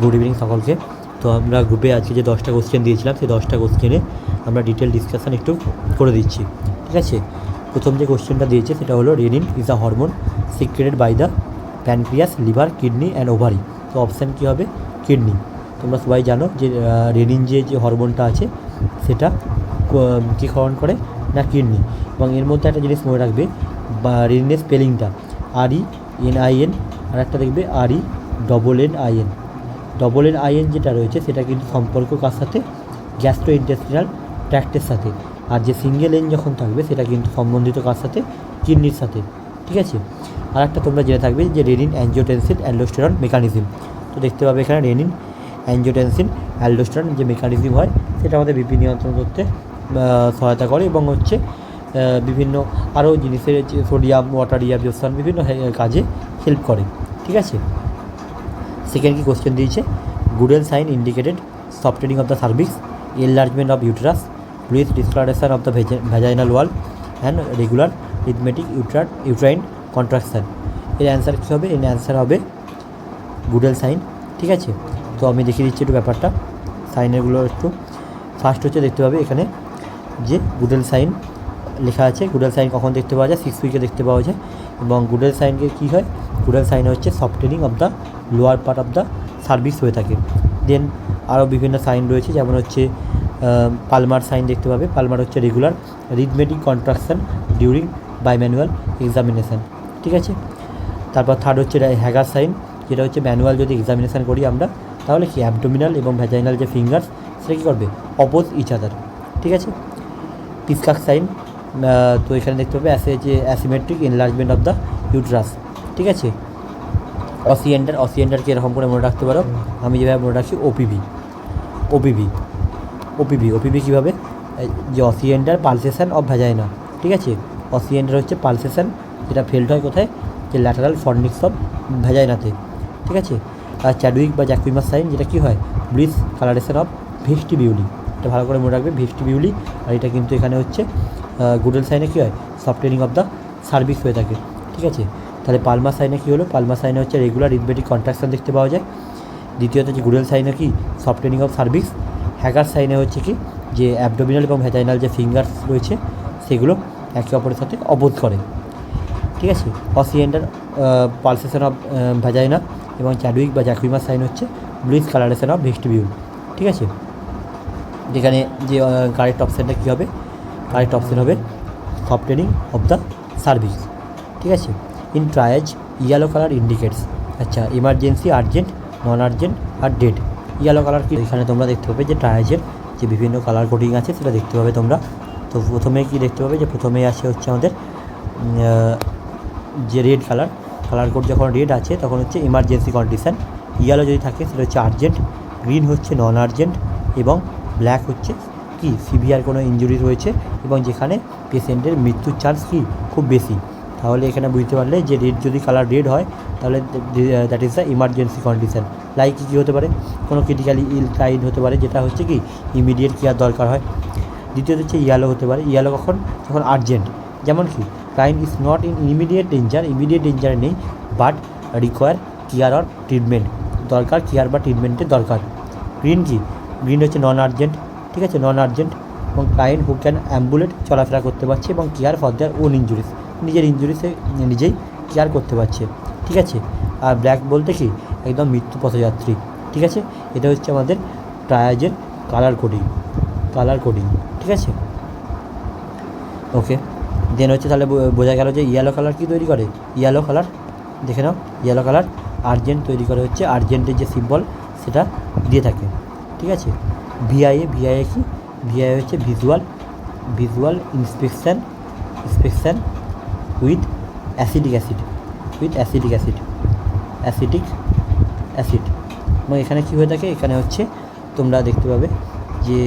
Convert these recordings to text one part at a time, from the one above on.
Good evening সকলকে। তো আমরা গ্রুপে আজকে যে 10টা কোশ্চেন দিয়েছিলাম সেই 10টা কোশ্চেনে আমরা ডিটেল ডিসকাশান একটু করে দিচ্ছি, ঠিক আছে। প্রথম যে কোশ্চেনটা দিয়েছে সেটা হলো renin is a hormone secreted by the pancreas, liver, kidney and ovary. তো অপশান কী হবে? কিডনি। তোমরা সবাই জানো যে রেনিন যে হরমোনটা আছে সেটা কী ক্ষরণ করে না কিডনি। এবং এর মধ্যে একটা জিনিস মনে রাখবে, বা রেনিনের স্পেলিংটা RENIN, আর একটা দেখবে RENNIN। NIN যেটা রয়েছে সেটা কিন্তু সম্পর্ক কার সাথে? গ্যাস্ট্রোইন্টেস্টিনাল ট্র্যাক্টের সাথে। আর যে সিঙ্গেল এন যখন থাকবে সেটা কিন্তু সম্বন্ধিত কার সাথে? কিডনির সাথে, ঠিক আছে। আর একটা তোমরা জেনে থাকবে যে রেনিন অ্যাঞ্জিওটেনসিন অ্যালডোস্টেরন মেকানিজম। তো দেখতে পাবে এখানে রেনিন অ্যাঞ্জিওটেনসিন অ্যালডোস্টেরন যে মেকানিজম হয় সেটা আমাদের বিপি নিয়ন্ত্রণ করতে সহায়তা করে এবং হচ্ছে বিভিন্ন আরও জিনিসের সোডিয়াম ওয়াটার রিঅ্যাবজর্পশন বিভিন্ন কাজে হেল্প করে, ঠিক আছে। সেকেন্ড কি কোশ্চেন দিয়েছে? Goodell sign indicated softening of the cervix, enlargement of uterus, ব্রিথ discoloration of the vaginal wall and regular rhythmic uterine contraction. এর অ্যান্সার কী হবে? এর অ্যান্সার হবে গুডেল সাইন, ঠিক আছে। তো আমি দেখিয়ে দিচ্ছি একটু ব্যাপারটা সাইনেরগুলো একটু। ফার্স্ট হচ্ছে দেখতে পাবে এখানে যে গুডেল সাইন লেখা আছে। গুডেল সাইন কখন দেখতে পাওয়া যায়? 6 উইকে দেখতে পাওয়া যায়। এবং গুডেল সাইনকে কী হয়? গুডেল সাইন হচ্ছে softening of the lower part of the cervix হয়ে থাকে। দেন আরও বিভিন্ন সাইন রয়েছে, যেমন হচ্ছে পালমার সাইন দেখতে পাবে। পালমার হচ্ছে রেগুলার রিথমেটিক কন্ট্রাকশন ডিউরিং বাইম্যানুয়াল এক্সামিনেশান, ঠিক আছে। তারপর থার্ড হচ্ছে হ্যাগার সাইন, যেটা হচ্ছে ম্যানুয়াল যদি এক্সামিনেশান করি আমরা তাহলে কি অ্যাবডোমিনাল এবং ভ্যাজাইনাল যে ফিঙ্গার্স সেটা কী করবে? অপোজ ইচ আদার, ঠিক আছে। পিসকাক সাইন, তো এখানে দেখতে পাবে asymmetric enlargement of the uterus, ঠিক আছে। অসিয়েন্ডারকে এরকম করে মনে রাখতে পারো, আমি যেভাবে মনে রাখছি ওপিভি কীভাবে? যে অসিয়েন্ডার পালসেশন অফ ভ্যাজাইনা, ঠিক আছে। অসিয়েন্ডার হচ্ছে পালসেশন যেটা ফেল্ড হয় কোথায়? যে ল্যাটারাল ফর্নিক্স অফ ভ্যাজাইনাতে, ঠিক আছে। আর চ্যাডউইক বা জ্যাকুইমাস সাইন যেটা কী হয়? Bliss colouration of vestibuli. এটা ভালো করে মনে রাখবে, ভেস্টিবিউলি। আর এটা কিন্তু এখানে হচ্ছে গুডেল সাইনে কী হয়? সফটেনিং অফ দ্য সার্ভিক্স হয়ে থাকে, ঠিক আছে। তাহলে পালমার সাইনে কী হলো? পালমার সাইনে হচ্ছে রেগুলার রিথমেটিক কন্ট্রাকশন দেখতে পাওয়া যায়। দ্বিতীয়ত যে গুডেল সাইনে কি? সফটেনিং অফ সার্ভিক্স। হ্যাগার সাইনে হচ্ছে কি? যে অ্যাবডোমিনাল এবং ভ্যাজাইনাল যে ফিঙ্গার্স রয়েছে সেগুলো একে অপরের সাথে অবোধ করে, ঠিক আছে। অসিয়েন্ডার পালসেশন অফ ভ্যাজাইনা এবং চ্যাডউইক বা জ্যাকুইমাস সাইন হচ্ছে ব্লিস কালারেশন অফ ভেস্টিবিউল, ঠিক আছে। যেখানে যে কারেক্ট অপশানটা কী হবে? কারেক্ট অপশান হবে সফটেনিং অফ দ্য সার্ভিক্স, ঠিক আছে। In triage yellow colour indicates, আচ্ছা, এমার্জেন্সি, আর্জেন্ট, নন আর্জেন্ট আর ডেড। ইয়েলো কালার কি? এখানে তোমরা দেখতে পাবে যে ট্রায়াজের যে বিভিন্ন কালার কোডিং আছে সেটা দেখতে পাবে তোমরা। তো প্রথমে কি দেখতে পাবে? যে প্রথমে আসে হচ্ছে আমাদের যে রেড কালার কোড যখন রেড আছে তখন হচ্ছে এমার্জেন্সি কন্ডিশান। ইয়েলো যদি থাকে সেটা হচ্ছে আর্জেন্ট, গ্রিন হচ্ছে নন আর্জেন্ট এবং ব্ল্যাক হচ্ছে কি? সিভিয়ার কোনো ইনজুরি রয়েছে এবং যেখানে পেশেন্টের মৃত্যুর চান্স কি? খুব বেশি। তাহলে এখানে বুঝতে পারলে যে রেড যদি কালার রেড হয় তাহলে that is the emergency condition. Like কী হতে পারে? কোনো ক্রিটিক্যালি ইল কাইন্ড হতে পারে, যেটা হচ্ছে কি ইমিডিয়েট কেয়ার দরকার হয়। দ্বিতীয়ত হচ্ছে ইয়েলো হতে পারে। ইয়েলো কখন? যখন আর্জেন্ট, যেমন কি client is not in immediate ডেঞ্জারে নেই but require care or treatment, দরকার কেয়ার বা ট্রিটমেন্টের দরকার। গ্রিন কি? গ্রিন হচ্ছে নন আর্জেন্ট, ঠিক আছে, নন আর্জেন্ট এবং ক্লায়েন্ট হু ক্যান অ্যাম্বুলেট, চলাফেরা করতে পারছে এবং care for their own injuries, নিজের ইঞ্জুরিসে নিজেই কেয়ার করতে পারছে, ঠিক আছে। আর ব্ল্যাক বলতে কি? একদম মৃত্যু পথযাত্রী, ঠিক আছে। এটা হচ্ছে আমাদের ট্রায়াজের কালার কোডিং, ঠিক আছে, ওকে। দেন হচ্ছে তাহলে বোঝা গেল যে ইয়েলো কালার কী তৈরি করে? ইয়েলো কালার দেখে নাও, ইয়েলো কালার আর্জেন্ট তৈরি করে, হচ্ছে আর্জেন্টের যে সিম্বল সেটা দিয়ে থাকে, ঠিক আছে। ভিআইএ কি? ভিআইএ হচ্ছে visual inspection with acidic acid. এবং এখানে কী হয়ে থাকে? এখানে হচ্ছে তোমরা দেখতে পাবে যে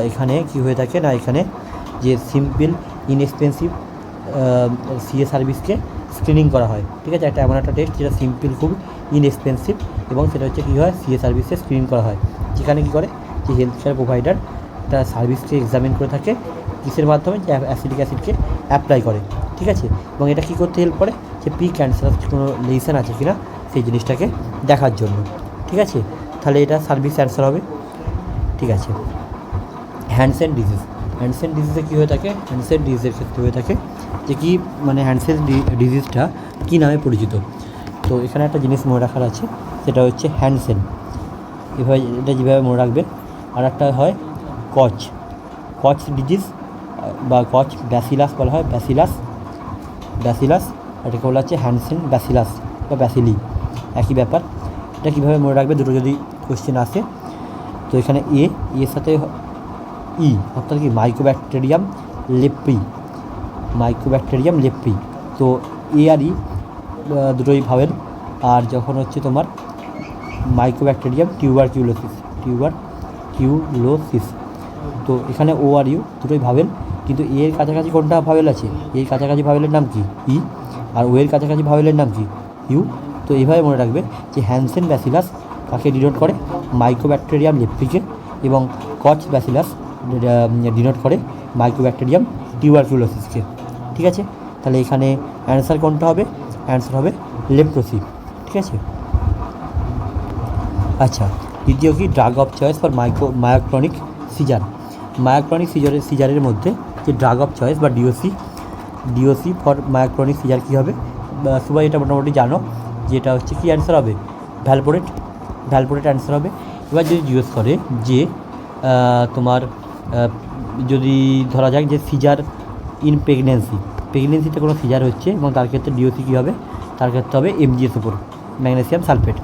এখানে কী হয়ে থাকে না, এখানে যে সিম্পল ইনএক্সপেন্সিভ সিএ সার্ভিসকে স্ক্রিনিং করা হয়, ঠিক আছে। একটা এমন একটা টেস্ট যেটা সিম্পল, খুব ইনএক্সপেন্সিভ এবং সেটা হচ্ছে কী হয়? সিএ সার্ভিসে স্ক্রিন করা হয়, যেখানে কী করে? যে হেলথ কেয়ার প্রোভাইডার তার সার্ভিসকে এক্সামিন করে থাকে কিসের মাধ্যমে? যে অ্যাসিডিক অ্যাসিডকে অ্যাপ্লাই করে, ঠিক আছে। এবং এটা কী করতে হেল্প করে? যে প্রি ক্যান্সারাস কোনো লেশন আছে কিনা সেই জিনিসটাকে দেখার জন্য, ঠিক আছে। তাহলে এটা সার্ভিস অ্যান্সার হবে। ঠিক আছে, হ্যান্ডসেন ডিজিজ। হ্যান্ডসেন ডিজিজে কী হয়ে থাকে? হ্যান্ডসেন ডিজিজের ক্ষেত্রে হয়ে থাকে যে কি মানে হ্যান্ডসেন ডিজিজটা কী নামে পরিচিত? তো এখানে একটা জিনিস মনে রাখার আছে, সেটা হচ্ছে হ্যান্ডসেন, এভাবে এটা যেভাবে মনে রাখবে। আর একটা হয় কচ, কচ ডিজিজ বা কচ ব্যাসিলাস বলা হয়, ব্যাসিলাস এটাকে বলা হচ্ছে হ্যান্ডসেন ব্যাসিলাস বা ব্যাসিলি, একই ব্যাপার। এটা কীভাবে মনে রাখবে দুটো যদি কোশ্চেন আসে? তো এখানে এর সাথে ই অর্থাৎ কি মাইক্রোব্যাকটেরিয়াম লেপ্রি, তো এ আর ই দুটোই ভাবেন। আর যখন হচ্ছে তোমার মাইক্রোব্যাকটেরিয়াম টিউবারকিউলোসিস, তো এখানে ও আর ইউ দুটোই ভাবেন, কিন্তু এর কাছাকাছি কোনটা ভাবেল আছে? এর কাছাকাছি ভাবেলের নাম কি? ই, আর ও এর কাছাকাছি ভাবেলের নাম কি? ইউ। তো এইভাবে মনে রাখবে যে হ্যান্সেন ব্যাসিলাস কাকে ডিনোট করে? মাইক্রোব্যাকটেরিয়াম লেপ্রিকে, এবং কচ ব্যাসিলাস ডিনোট করে মাইক্রোব্যাকটেরিয়াম টিউবারকিউলোসিসকে। ঠিক আছে, তাহলে এখানে অ্যান্সার কোনটা হবে? অ্যান্সার হবে লেপ্রোসি। ঠিক আছে, আচ্ছা, দ্বিতীয় কি drug of choice for myoclonic seizure. Myoclonic সিজারের মধ্যে যে ড্রাগ অফ চয়েস বা ডিওসি ফর মায়োক্রনিক সিজার কী হবে? সবাই এটা মোটামুটি জানো, যেটা হচ্ছে কি অ্যান্সার হবে? ভ্যালপোরেট অ্যান্সার হবে। এবার যদি জিজ্ঞেস করে যে তোমার যদি ধরা যাক যে সিজার ইন প্রেগনেন্সিতে কোনো সিজার হচ্ছে এবং তার ক্ষেত্রে ডিওসি কী হবে? তার ক্ষেত্রে হবে MgS4, ম্যাগনেসিয়াম সালফেট।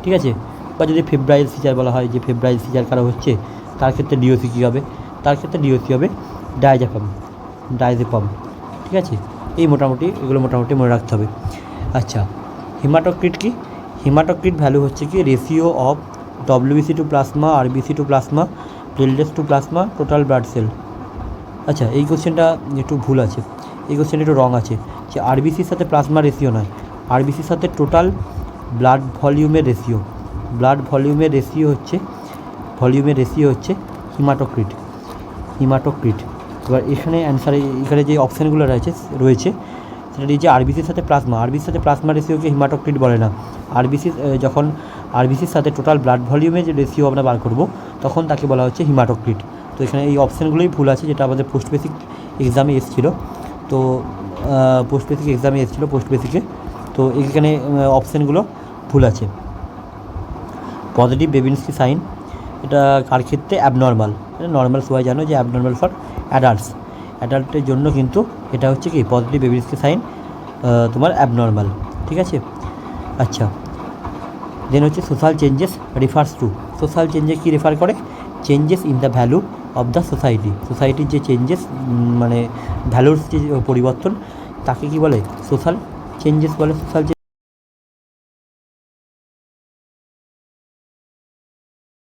ঠিক আছে, বা যদি ফেব্রাইল সিজার বলা হয়, যে ফেব্রাইল সিজার কারো হচ্ছে, তার ক্ষেত্রে ডিওসি কী হবে? তার ক্ষেত্রে ডিওসি হবে ডায়াজেপাম। ঠিক আছে, এগুলো মোটামুটি মনে রাখতে হবে। আচ্ছা, হিমাটোক্রিট কি? হিমাটোক্রিট ভ্যালু হচ্ছে কি ratio of WBC to plasma, RBC to plasma, platelets to plasma, total blood cell. আচ্ছা, এই কোশ্চেনটা একটু ভুল আছে, এই কোশ্চেনটা একটু রং আছে, যে RBCর সাথে প্লাজমা রেশিও নয়, RBCর সাথে টোটাল ব্লাড ভলিউমের রেশিও হচ্ছে হিমাটোক্রিট। এবার এখানে অ্যান্সারে এখানে যে অপশানগুলো রয়েছে সেটা দিয়েছে RBCর সাথে প্লাজমা রেশিওকে হিমাটোক্রিট বলে না। যখন RBCর সাথে টোটাল ব্লাড ভলিউমের যে রেশিও আমরা বার করব, তখন তাকে বলা হচ্ছে হিমাটোক্রিট। তো এখানে এই অপশানগুলোই ভুল আছে, যেটা আমাদের পোস্ট বেসিক এক্সামে এসেছিলো। তো এখানে অপশানগুলো ভুল আছে। পজিটিভ বেবিনস্কি সাইন, এটা কার ক্ষেত্রে? অ্যাবনর্মাল। এটা নর্মাল সবাই জানো যে অ্যাবনর্মাল ফর অ্যাডাল্টের জন্য, কিন্তু এটা হচ্ছে কি পজিটিভ বেবিনস্কি সাইন তোমার অ্যাবনর্মাল। ঠিক আছে, আচ্ছা, দেন হচ্ছে social changes refers to. Social চেঞ্জে কী রেফার করে? Changes in the value of the সোসাইটির যে চেঞ্জেস, মানে ভ্যালুর যে পরিবর্তন, তাকে কি বলে? সোশ্যাল চেঞ্জেস বলে।